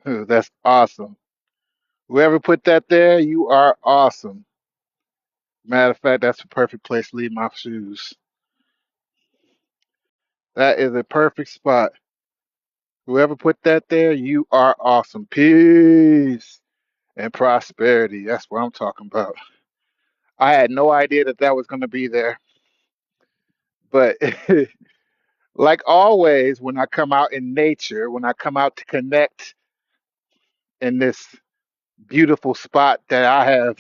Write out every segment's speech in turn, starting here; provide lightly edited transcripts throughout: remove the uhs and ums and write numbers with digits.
That's awesome. Whoever put that there, you are awesome. Matter of fact, that's a perfect place to leave my shoes. That is a perfect spot. Whoever put that there, you are awesome. Peace and prosperity. That's what I'm talking about. I had no idea that that was going to be there. But like always, when I come out in nature, when I come out to connect in this beautiful spot that I have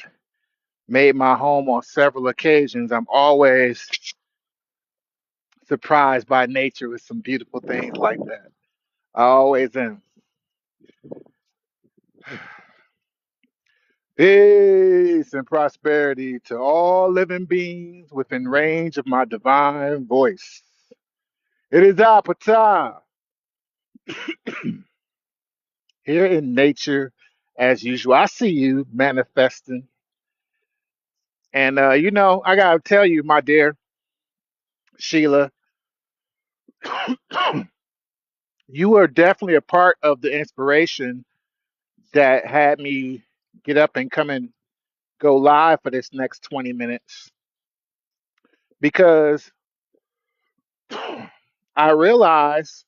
made my home on several occasions, I'm always surprised by nature with some beautiful things like that. I always am. Peace and prosperity to all living beings within range of my divine voice. It is Apata here in nature as usual. I see you manifesting. And, I got to tell you, my dear Sheila, you were definitely a part of the inspiration that had me get up and come and go live for this next 20 minutes because I realize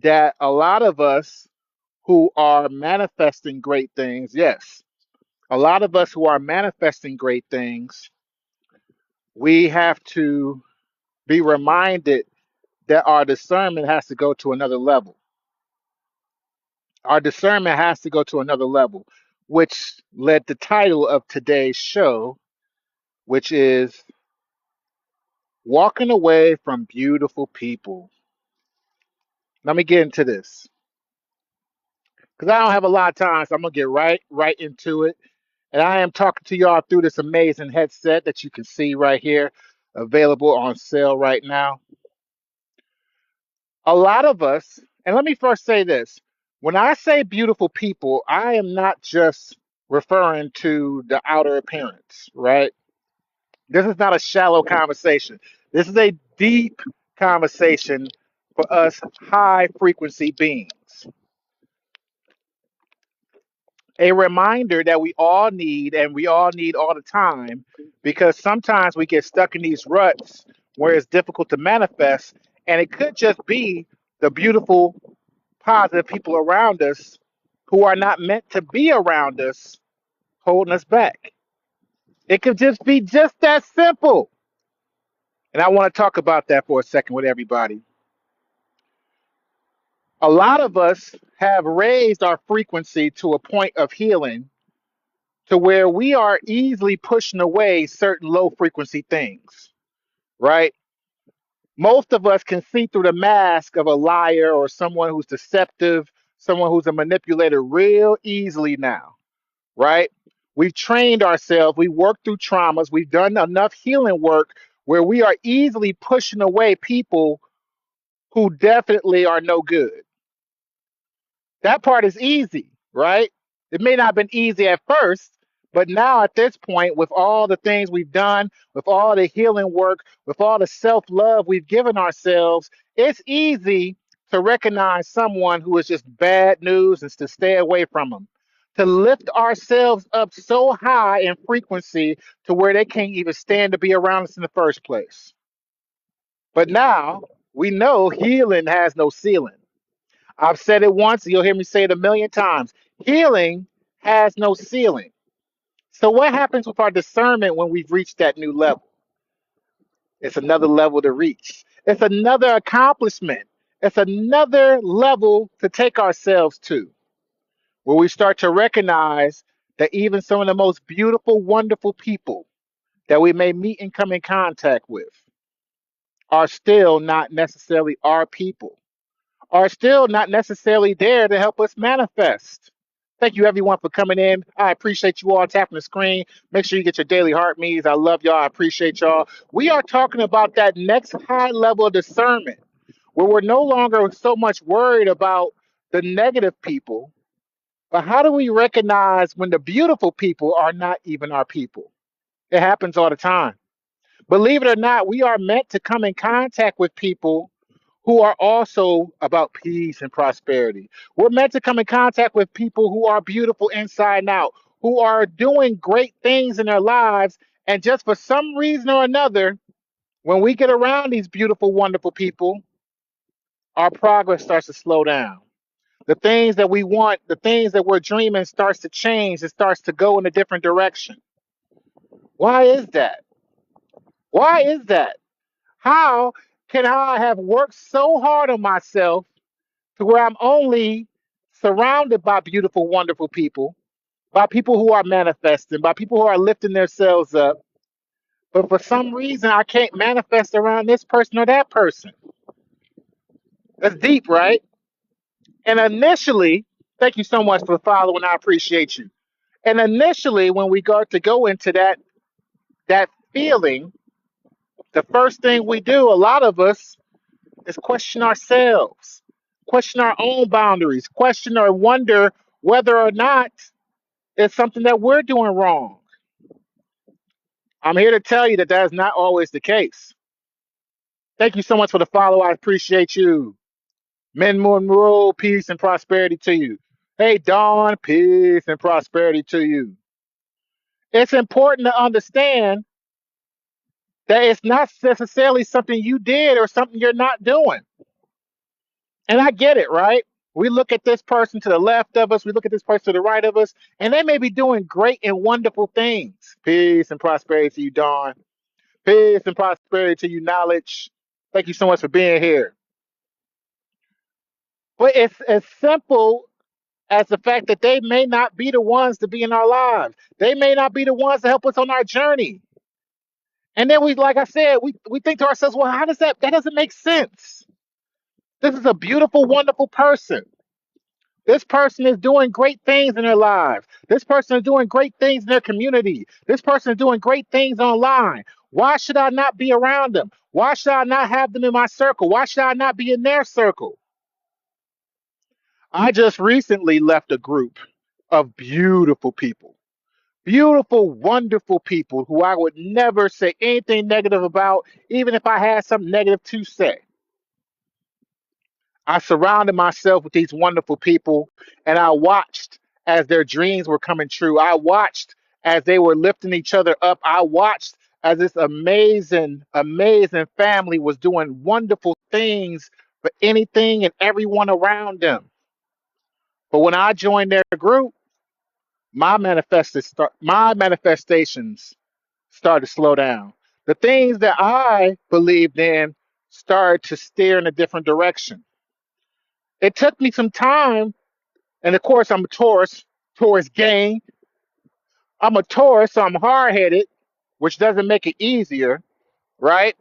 that a lot of us who are manifesting great things, yes, a lot of us who are manifesting great things, we have to be reminded that our discernment has to go to another level. Our discernment has to go to another level, which led the title of today's show, which is Walking Away from Beautiful People. Let me get into this because I don't have a lot of time, so I'm gonna get right into it. And I am talking to y'all through this amazing headset that you can see right here, available on sale right now. A lot of us, and let me first say this: when I say beautiful people, I am not just referring to the outer appearance, right? This is not a shallow conversation. This is a deep conversation for us high frequency beings. A reminder that we all need and we all need all the time because sometimes we get stuck in these ruts where it's difficult to manifest. And it could just be the beautiful, positive people around us who are not meant to be around us holding us back. It could just be just that simple. And I want to talk about that for a second with everybody. A lot of us have raised our frequency to a point of healing to where we are easily pushing away certain low frequency things, right? Most of us can see through the mask of a liar or someone who's deceptive, someone who's a manipulator real easily now, right? We've trained ourselves, we worked through traumas, we've done enough healing work where we are easily pushing away people who definitely are no good. That part is easy, right? It may not have been easy at first, but now at this point, with all the things we've done, with all the healing work, with all the self love we've given ourselves, it's easy to recognize someone who is just bad news and to stay away from them. To lift ourselves up so high in frequency to where they can't even stand to be around us in the first place. But now we know healing has no ceiling. I've said it once, you'll hear me say it a million times. Healing has no ceiling. So, what happens with our discernment when we've reached that new level? It's another level to reach, it's another accomplishment, it's another level to take ourselves to, where we start to recognize that even some of the most beautiful, wonderful people that we may meet and come in contact with are still not necessarily our people, are still not necessarily there to help us manifest. Thank you, everyone, for coming in. I appreciate you all tapping the screen. Make sure you get your daily heart means. I love y'all. I appreciate y'all. We are talking about that next high level of discernment where we're no longer so much worried about the negative people, but how do we recognize when the beautiful people are not even our people? It happens all the time. Believe it or not, we are meant to come in contact with people who are also about peace and prosperity. We're meant to come in contact with people who are beautiful inside and out, who are doing great things in their lives. And just for some reason or another, when we get around these beautiful, wonderful people, our progress starts to slow down. The things that we want, the things that we're dreaming starts to change. It starts to go in a different direction. Why is that? Why is that? How can I have worked so hard on myself to where I'm only surrounded by beautiful, wonderful people, by people who are manifesting, by people who are lifting themselves up, but for some reason I can't manifest around this person or that person? That's deep, right? And initially, thank you so much for following. I appreciate you. And initially, when we go into that feeling, the first thing we do, a lot of us, is question ourselves, question our own boundaries, question or wonder whether or not it's something that we're doing wrong. I'm here to tell you that that is not always the case. Thank you so much for the follow. I appreciate you. Men Monroe, peace and prosperity to you. Hey, Dawn, peace and prosperity to you. It's important to understand that it's not necessarily something you did or something you're not doing. And I get it, right? We look at this person to the left of us, we look at this person to the right of us, and they may be doing great and wonderful things. Peace and prosperity to you, Dawn. Peace and prosperity to you, Knowledge. Thank you so much for being here. But it's as simple as the fact that they may not be the ones to be in our lives. They may not be the ones to help us on our journey. And then we, like I said, we think to ourselves, well, how does that doesn't make sense? This is a beautiful, wonderful person. This person is doing great things in their lives. This person is doing great things in their community. This person is doing great things online. Why should I not be around them? Why should I not have them in my circle? Why should I not be in their circle? I just recently left a group of beautiful people, beautiful, wonderful people who I would never say anything negative about, even if I had something negative to say. I surrounded myself with these wonderful people and I watched as their dreams were coming true. I watched as they were lifting each other up. I watched as this amazing, amazing family was doing wonderful things for anything and everyone around them. But when I joined their group, my manifestations started to slow down. The things that I believed in started to steer in a different direction. It took me some time. And of course, I'm a Taurus gang. I'm a Taurus, so I'm hard headed, which doesn't make it easier, right?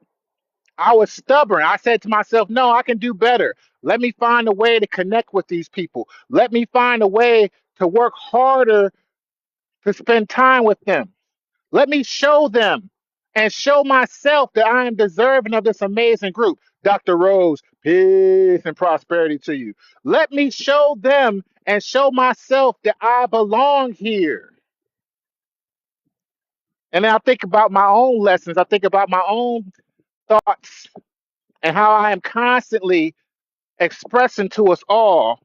I was stubborn. I said to myself, no, I can do better. Let me find a way to connect with these people. Let me find a way to work harder to spend time with them. Let me show them and show myself that I am deserving of this amazing group. Dr. Rose, peace and prosperity to you. Let me show them and show myself that I belong here. And then I think about my own lessons. I think about my own thoughts and how I am constantly expressing to us all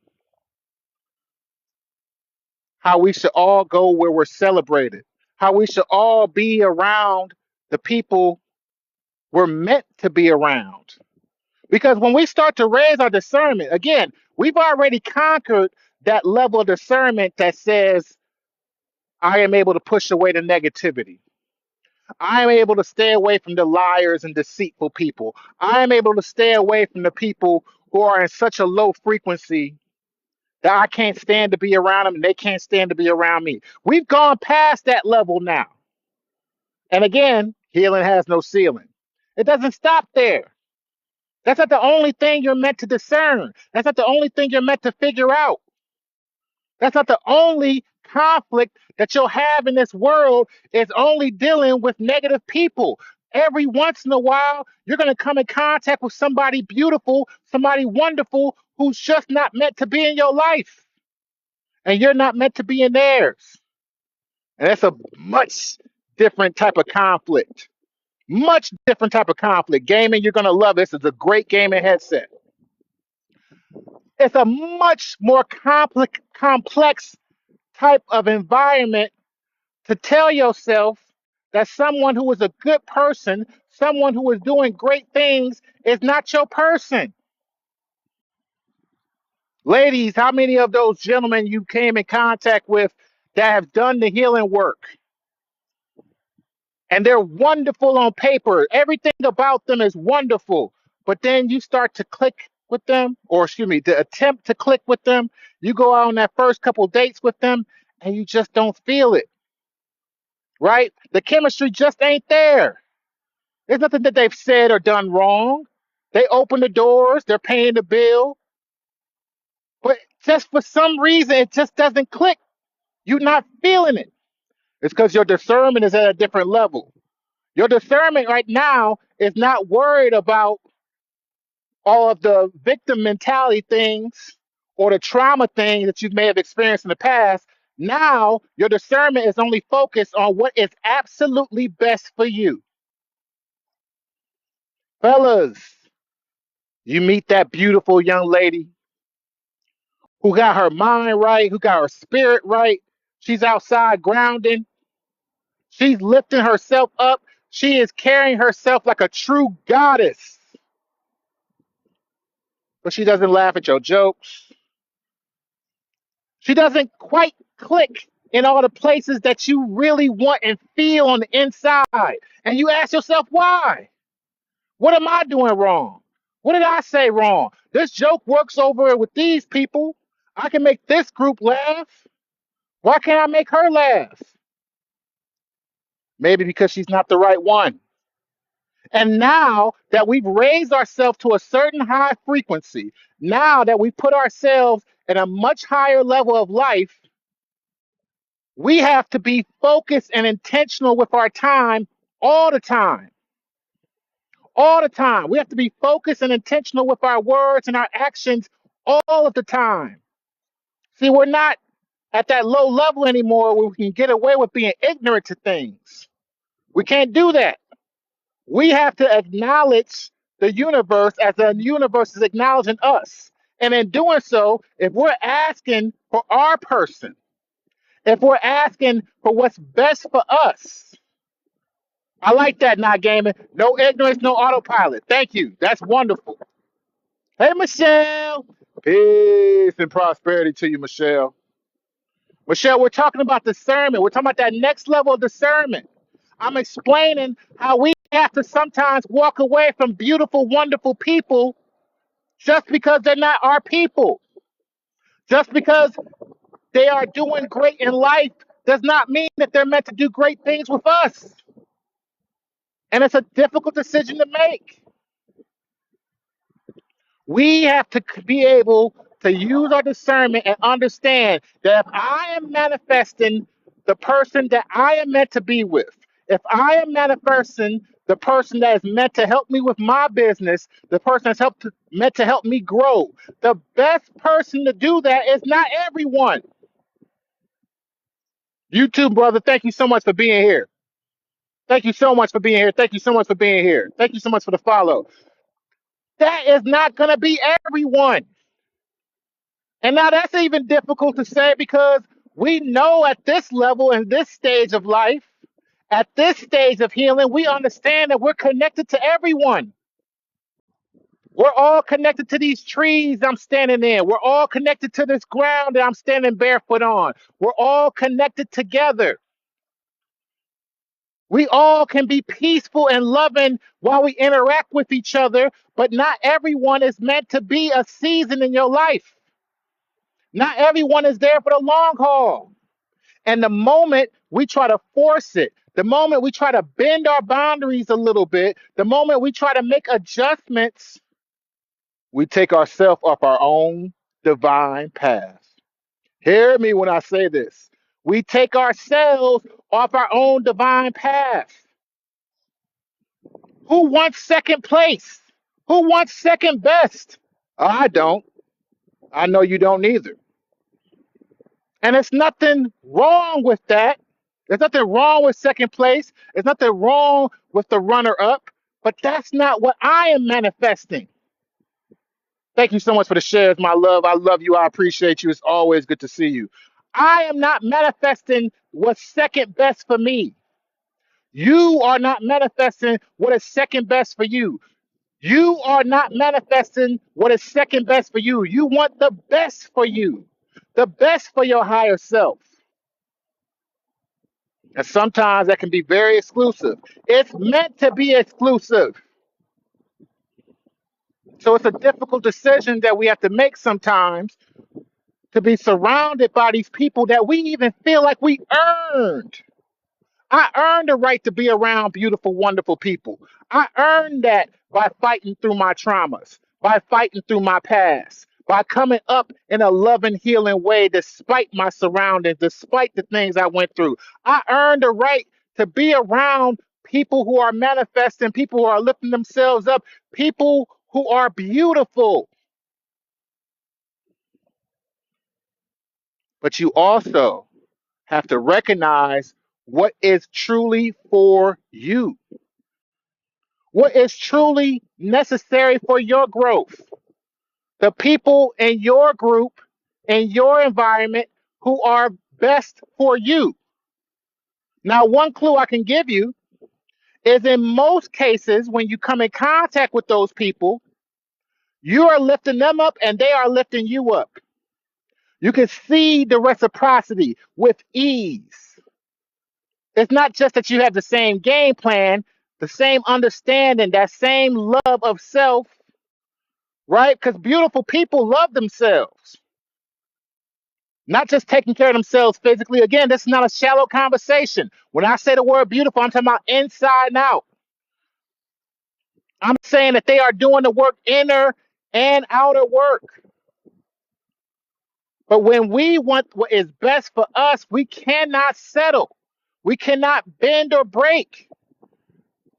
how we should all go where we're celebrated, how we should all be around the people we're meant to be around. Because when we start to raise our discernment, again, we've already conquered that level of discernment that says, I am able to push away the negativity. I am able to stay away from the liars and deceitful people. I am able to stay away from the people who are in such a low frequency that I can't stand to be around them and they can't stand to be around me. We've gone past that level now. And again, healing has no ceiling. It doesn't stop there. That's not the only thing you're meant to discern. That's not the only thing you're meant to figure out. That's not the only conflict that you'll have in this world is only dealing with negative people. Every once in a while, you're going to come in contact with somebody beautiful, somebody wonderful who's just not meant to be in your life, and you're not meant to be in theirs. And that's a much different type of conflict. Much different type of conflict. Gaming, you're going to love this. It's a great gaming headset. It's a much more complex type of environment to tell yourself that someone who is a good person, someone who is doing great things, is not your person. Ladies, how many of those gentlemen you came in contact with that have done the healing work? And they're wonderful on paper. Everything about them is wonderful. But then you start to click with them, or excuse me, to attempt to click with them. You go out on that first couple dates with them, and you just don't feel it, right? The chemistry just ain't there. There's nothing that they've said or done wrong. They open the doors, they're paying the bill, but just for some reason, it just doesn't click. You're not feeling it. It's because your discernment is at a different level. Your discernment right now is not worried about all of the victim mentality things or the trauma things that you may have experienced in the past. Now, your discernment is only focused on what is absolutely best for you. Fellas, you meet that beautiful young lady who got her mind right, who got her spirit right. She's outside grounding. She's lifting herself up. She is carrying herself like a true goddess. But she doesn't laugh at your jokes. She doesn't quite click in all the places that you really want and feel on the inside. And you ask yourself, why? What am I doing wrong? What did I say wrong? This joke works over with these people. I can make this group laugh. Why can't I make her laugh? Maybe because she's not the right one. And now that we've raised ourselves to a certain high frequency, now that we put ourselves at a much higher level of life, we have to be focused and intentional with our time all the time. All the time. We have to be focused and intentional with our words and our actions all of the time. See, we're not at that low level anymore where we can get away with being ignorant to things. We can't do that. We have to acknowledge the universe as the universe is acknowledging us. And in doing so, if we're asking for our person, if we're asking for what's best for us, I like that, not gaming. No ignorance, no autopilot. Thank you. That's wonderful. Hey, Michelle. Peace and prosperity to you, Michelle. Michelle, we're talking about discernment. We're talking about that next level of discernment. I'm explaining how we have to sometimes walk away from beautiful, wonderful people just because they're not our people. Just because they are doing great in life does not mean that they're meant to do great things with us. And it's a difficult decision to make. We have to be able to use our discernment and understand that if I am manifesting the person that I am meant to be with, if I am manifesting the person that is meant to help me with my business, the person meant to help me grow, the best person to do that is not everyone. You too, brother. Thank you so much for being here. Thank you so much for being here. Thank you so much for being here. Thank you so much for the follow. That is not going to be everyone. And now that's even difficult to say because we know at this level, in this stage of life, at this stage of healing, we understand that we're connected to everyone. We're all connected to these trees I'm standing in. We're all connected to this ground that I'm standing barefoot on. We're all connected together. We all can be peaceful and loving while we interact with each other, but not everyone is meant to be a season in your life. Not everyone is there for the long haul. And the moment we try to force it, the moment we try to bend our boundaries a little bit, the moment we try to make adjustments, we take ourselves off our own divine path. Hear me when I say this. We take ourselves off our own divine path. Who wants second place? Who wants second best? I don't. I know you don't either. And it's nothing wrong with that. There's nothing wrong with second place. There's nothing wrong with the runner up. But that's not what I am manifesting. Thank you so much for the shares, my love. I love you. I appreciate you. It's always good to see you. I am not manifesting what's second best for me. You are not manifesting what is second best for you. You are not manifesting what is second best for you. You want the best for you, the best for your higher self. And sometimes that can be very exclusive. It's meant to be exclusive. So it's a difficult decision that we have to make sometimes to be surrounded by these people that we even feel like we earned. I earned the right to be around beautiful, wonderful people. I earned that by fighting through my traumas, by fighting through my past, by coming up in a loving, healing way despite my surroundings, despite the things I went through. I earned the right to be around people who are manifesting, people who are lifting themselves up, people who are beautiful. But you also have to recognize what is truly for you, what is truly necessary for your growth. The people in your group, in your environment who are best for you. Now, one clue I can give you is in most cases, when you come in contact with those people, you are lifting them up and they are lifting you up. You can see the reciprocity with ease. It's not just that you have the same game plan, the same understanding, that same love of self, right? Because beautiful people love themselves, not just taking care of themselves physically. Again, this is not a shallow conversation. When I say the word beautiful, I'm talking about inside and out. I'm saying that they are doing the work, inner and outer work. But when we want what is best for us, we cannot settle. We cannot bend or break.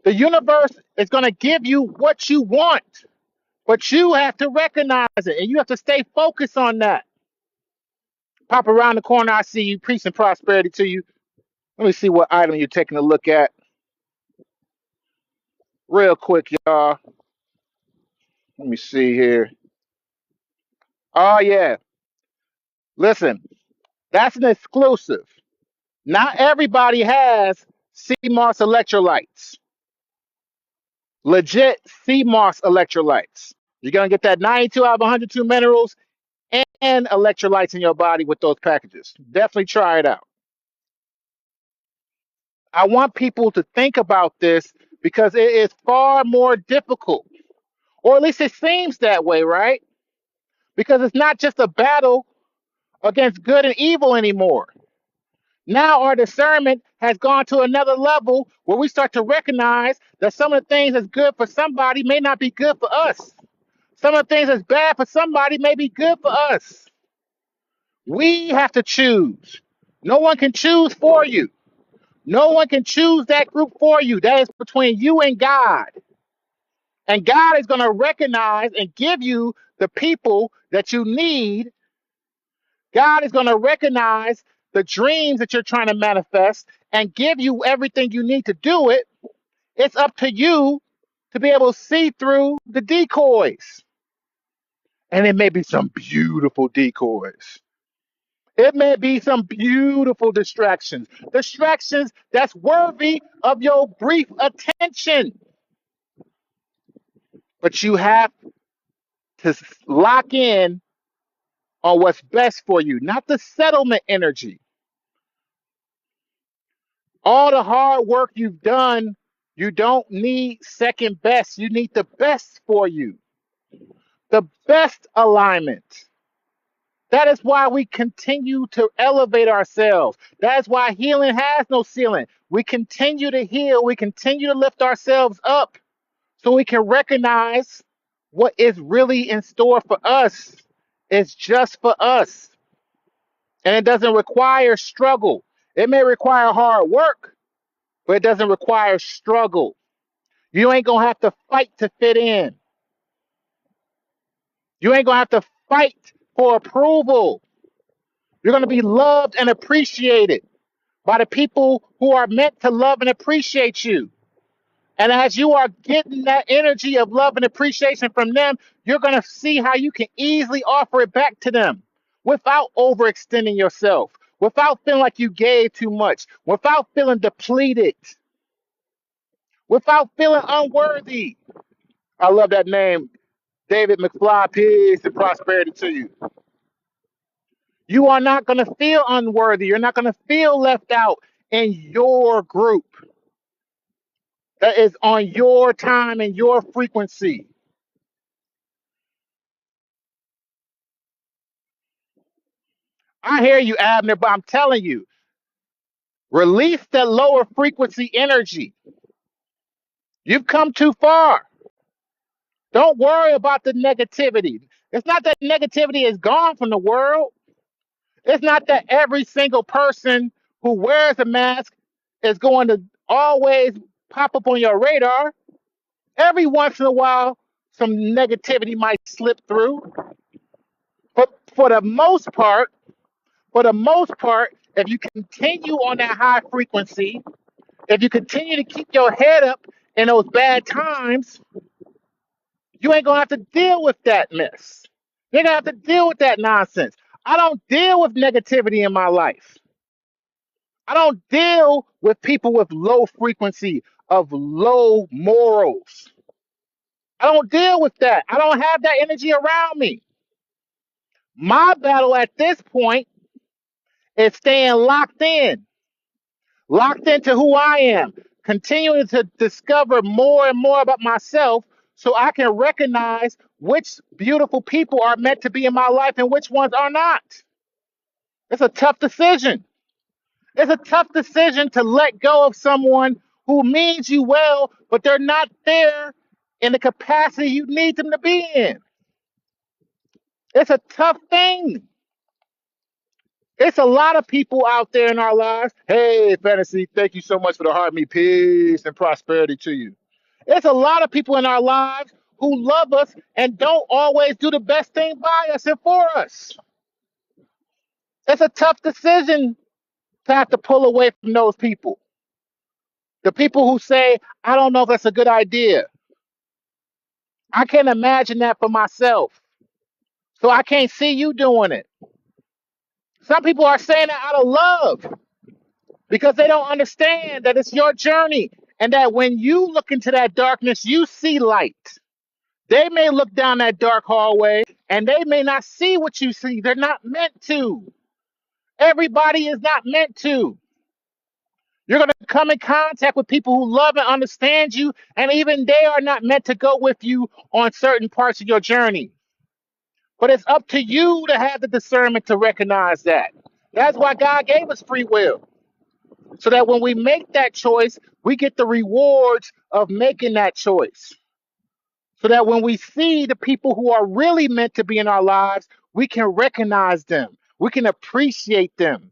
The universe is going to give you what you want, but you have to recognize it and you have to stay focused on that. Pop around the corner, I see you. Peace and prosperity to you. Let me see what item you're taking a look at real quick, y'all. Let me see here. Oh, yeah. Listen, that's an exclusive. Not everybody has CMOS electrolytes, legit CMOS electrolytes. You're going to get that 92 out of 102 minerals and electrolytes in your body with those packages. Definitely try it out. I want people to think about this because it is far more difficult, or at least it seems that way, right? Because it's not just a battle against good and evil anymore. Now our discernment has gone to another level where we start to recognize that some of the things that's good for somebody may not be good for us. Some of the things that's bad for somebody may be good for us. We have to choose. No one can choose for you. No one can choose that group for you. That is between you and God. And God is going to recognize and give you the people that you need. God is going to recognize the dreams that you're trying to manifest and give you everything you need to do it. It's up to you to be able to see through the decoys. And it may be some beautiful decoys. It may be some beautiful distractions, distractions that's worthy of your brief attention. But you have to lock in on what's best for you, not the settlement energy. All the hard work you've done, you don't need second best. You need the best for you, the best alignment. That is why we continue to elevate ourselves. That is why healing has no ceiling. We continue to heal. We continue to lift ourselves up so we can recognize what is really in store for us. It's just for us. And it doesn't require struggle. It may require hard work, but it doesn't require struggle. You ain't gonna have to fight to fit in. You ain't gonna have to fight for approval. You're gonna be loved and appreciated by the people who are meant to love and appreciate you. And as you are getting that energy of love and appreciation from them, you're going to see how you can easily offer it back to them without overextending yourself, without feeling like you gave too much, without feeling depleted, without feeling unworthy. I love that name, David McFly. Peace and prosperity to you. You are not going to feel unworthy. You're not going to feel left out in your group that is on your time and your frequency. I hear you, Abner, but I'm telling you, release that lower frequency energy. You've come too far. Don't worry about the negativity. It's not that negativity is gone from the world. It's not that every single person who wears a mask is going to always pop up on your radar. Every once in a while, some negativity might slip through. But for the most part, if you continue on that high frequency, if you continue to keep your head up in those bad times, you ain't gonna have to deal with that mess. You ain't gonna have to deal with that nonsense. I don't deal with negativity in my life. I don't deal with people with low frequency of low morals. I don't deal with that. I don't have that energy around me. My battle at this point is staying locked into who I am, continuing to discover more and more about myself so I can recognize which beautiful people are meant to be in my life and which ones are not. It's a tough decision. It's a tough decision to let go of someone who means you well, but they're not there in the capacity you need them to be in. It's a tough thing. It's a lot of people out there in our lives. Hey, Fantasy, thank you so much for the heart. Me, peace and prosperity to you. It's a lot of people in our lives who love us and don't always do the best thing by us and for us. It's a tough decision to have to pull away from those people. The people who say, I don't know if that's a good idea. I can't imagine that for myself. So I can't see you doing it. Some people are saying that out of love because they don't understand that it's your journey and that when you look into that darkness, you see light. They may look down that dark hallway and they may not see what you see. They're not meant to. Everybody is not meant to. You're going to come in contact with people who love and understand you, and even they are not meant to go with you on certain parts of your journey. But it's up to you to have the discernment to recognize that. That's why God gave us free will. So that when we make that choice, we get the rewards of making that choice. So that when we see the people who are really meant to be in our lives, we can recognize them. We can appreciate them.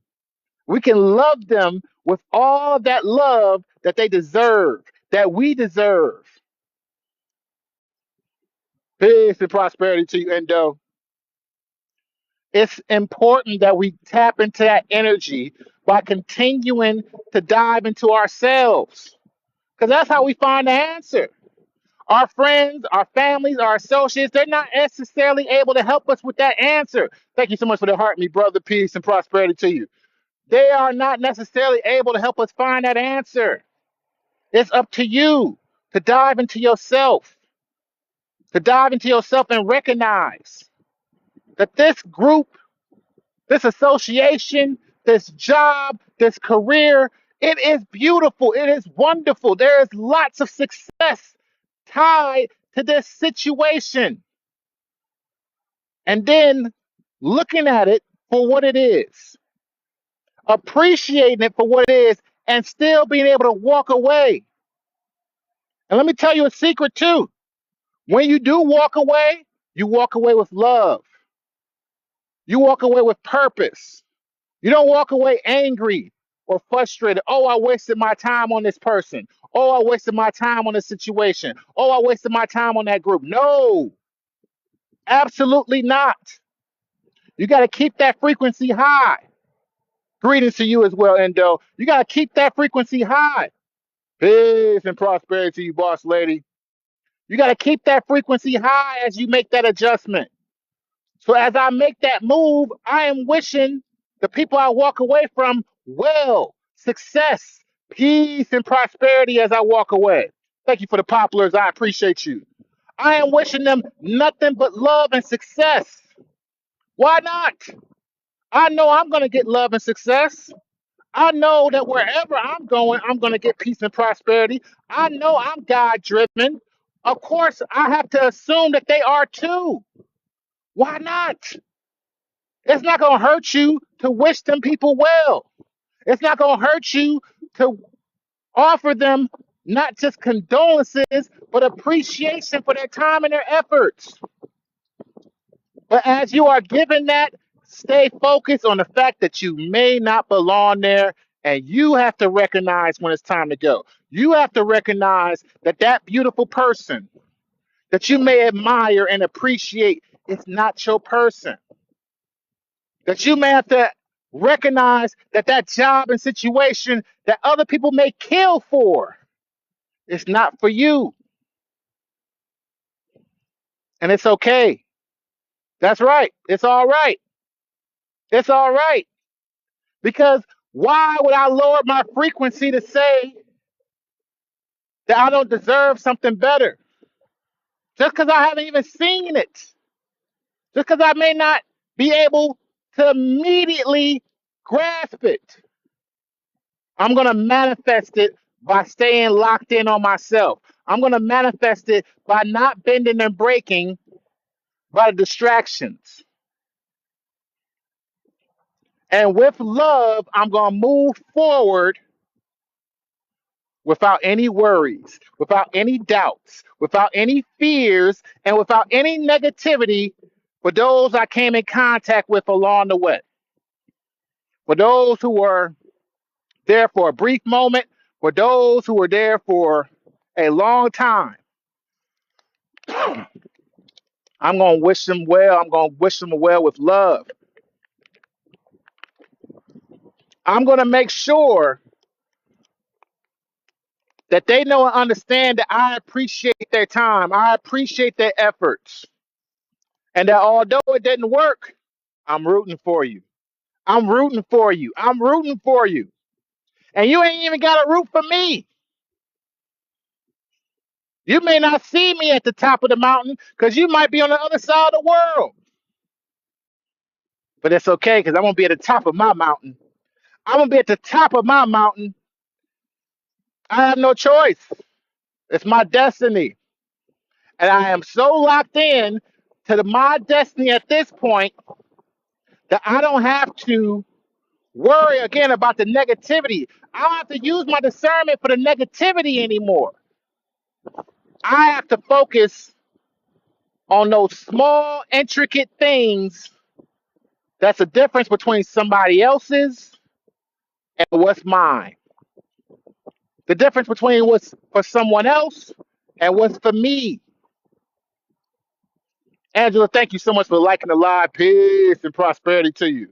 We can love them with all of that love that they deserve, that we deserve. Peace and prosperity to you, Endo. It's important that we tap into that energy by continuing to dive into ourselves, because that's how we find the answer. Our friends, our families, our associates, they're not necessarily able to help us with that answer. Thank you so much for the heart, me brother. Peace and prosperity to you. They are not necessarily able to help us find that answer. It's up to you to dive into yourself, and recognize that this group, this association, this job, this career, it is beautiful. It is wonderful. There is lots of success tied to this situation. And then looking at it for what it is, appreciating it for what it is, and still being able to walk away. And let me tell you a secret too. When you do walk away, you walk away with love. You walk away with purpose. You don't walk away angry or frustrated. Oh, I wasted my time on this person. Oh, I wasted my time on this situation. Oh, I wasted my time on that group. No, absolutely not. You got to keep that frequency high. Greetings to you as well, Endo. You got to keep that frequency high. Peace and prosperity to you, boss lady. You got to keep that frequency high as you make that adjustment. So as I make that move, I am wishing the people I walk away from well, success, peace, and prosperity as I walk away. Thank you for the poplars. I appreciate you. I am wishing them nothing but love and success. Why not? I know I'm going to get love and success. I know that wherever I'm going to get peace and prosperity. I know I'm God driven. Of course, I have to assume that they are too. Why not? It's not going to hurt you to wish them people well. It's not going to hurt you to offer them not just condolences, but appreciation for their time and their efforts. But as you are given that, stay focused on the fact that you may not belong there, and you have to recognize when it's time to go. You have to recognize that that beautiful person that you may admire and appreciate is not your person. That you may have to recognize that that job and situation that other people may kill for is not for you. And it's okay. That's right. It's all right. It's all right. Because why would I lower my frequency to say that I don't deserve something better? Just because I haven't even seen it. Just because I may not be able to immediately grasp it. I'm going to manifest it by staying locked in on myself. I'm going to manifest it by not bending and breaking by the distractions. And with love, I'm going to move forward without any worries, without any doubts, without any fears, and without any negativity for those I came in contact with along the way. For those who were there for a brief moment, for those who were there for a long time, I'm going to wish them well. I'm going to wish them well with love. I'm going to make sure that they know and understand that I appreciate their time. I appreciate their efforts. And that although it didn't work, I'm rooting for you. I'm rooting for you. I'm rooting for you. And you ain't even got to root for me. You may not see me at the top of the mountain because you might be on the other side of the world. But it's okay because I'm going to be at the top of my mountain. I'm going to be at the top of my mountain. I have no choice. It's my destiny. And I am so locked in to my destiny at this point that I don't have to worry again about the negativity. I don't have to use my discernment for the negativity anymore. I have to focus on those small, intricate things that's the difference between somebody else's and what's mine. The difference between what's for someone else and what's for me. Angela, thank you so much for liking the live. Peace and prosperity to you.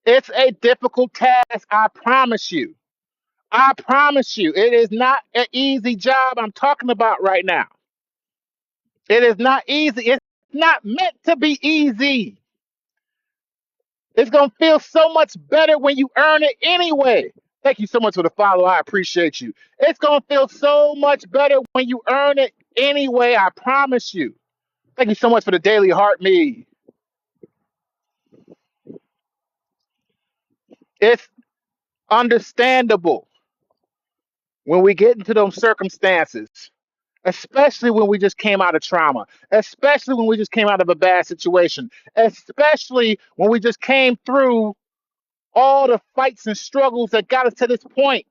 It's a difficult task, I promise you. I promise you, it is not an easy job I'm talking about right now. It is not easy. It's not meant to be easy. It's going to feel so much better when you earn it anyway. Thank you so much for the follow. I appreciate you. It's going to feel so much better when you earn it anyway. I promise you. Thank you so much for the daily heart me. It's understandable when we get into those circumstances, especially when we just came out of trauma, especially when we just came out of a bad situation, especially when we just came through all the fights and struggles that got us to this point.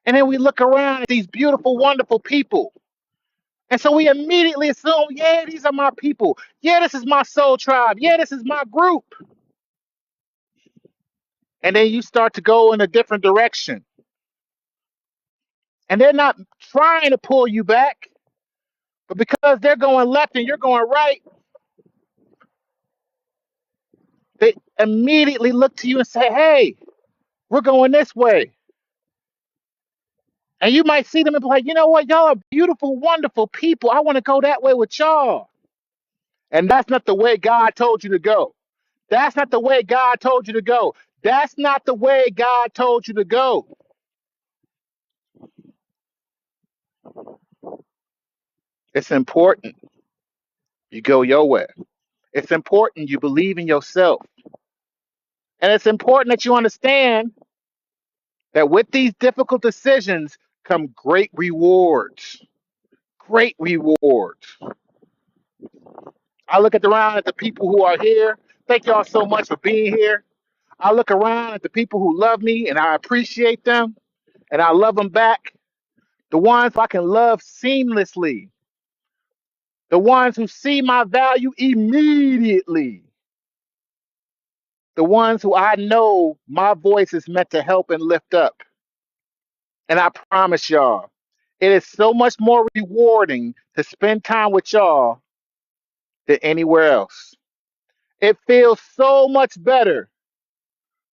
And then we look around at these beautiful, wonderful people. And so we immediately assume, yeah, these are my people. Yeah, this is my soul tribe. Yeah, this is my group. And then you start to go in a different direction. And they're not trying to pull you back, but because they're going left and you're going right, they immediately look to you and say, hey, we're going this way. And you might see them and be like, you know what? Y'all are beautiful, wonderful people. I want to go that way with y'all. And that's not the way God told you to go. That's not the way God told you to go. That's not the way God told you to go. It's important you go your way. It's important you believe in yourself. And it's important that you understand that with these difficult decisions come great rewards. Great rewards. I look around at the people who are here. Thank y'all so much for being here. I look around at the people who love me and I appreciate them and I love them back. The ones I can love seamlessly. The ones who see my value immediately. The ones who I know my voice is meant to help and lift up. And I promise y'all, it is so much more rewarding to spend time with y'all than anywhere else. It feels so much better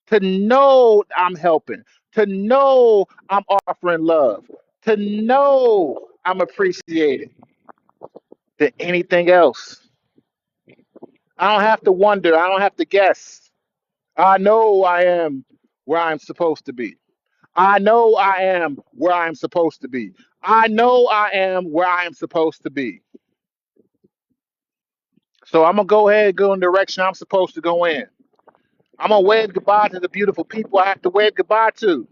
to know I'm helping, to know I'm offering love, to know I'm appreciated than anything else. I don't have to wonder. I don't have to guess. I know I am where I'm supposed to be. I know I am where I'm supposed to be. I know I am where I am supposed to be. So I'm gonna go ahead and go in the direction I'm supposed to go in. I'm gonna wave goodbye to the beautiful people I have to wave goodbye to.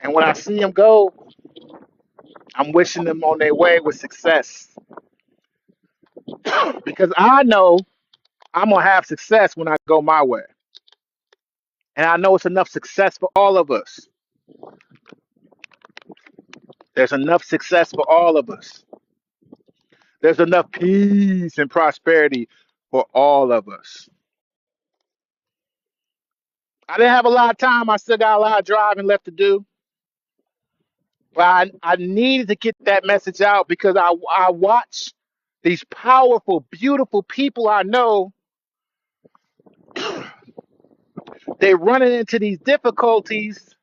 And when I see them go, I'm wishing them on their way with success. Because I know I'm gonna have success when I go my way. And I know it's enough success for all of us. There's enough success for all of us. There's enough peace and prosperity for all of us. I didn't have a lot of time. I still got a lot of driving left to do. But I needed to get that message out because I watch these powerful, beautiful people I know, they running into these difficulties,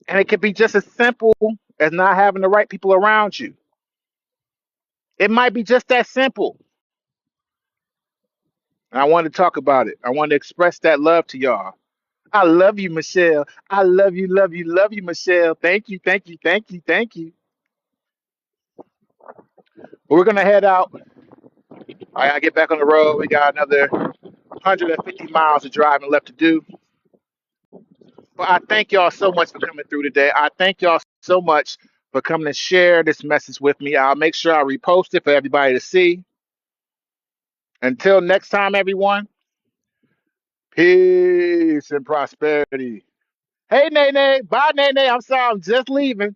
and it can be just as simple as not having the right people around you. It might be just that simple. And I wanted to talk about it. I wanted to express that love to y'all. I love you, Michelle. I love you, Michelle. Thank you, thank you, thank you, thank you. But we're gonna head out. I gotta get back on the road. We got another 150 miles of driving left to do. But I thank y'all so much for coming through today. I thank y'all so much for coming to share this message with me. I'll make sure I repost it for everybody to see. Until next time, everyone, peace and prosperity. Hey, Nene. Bye, Nene. I'm sorry. I'm just leaving.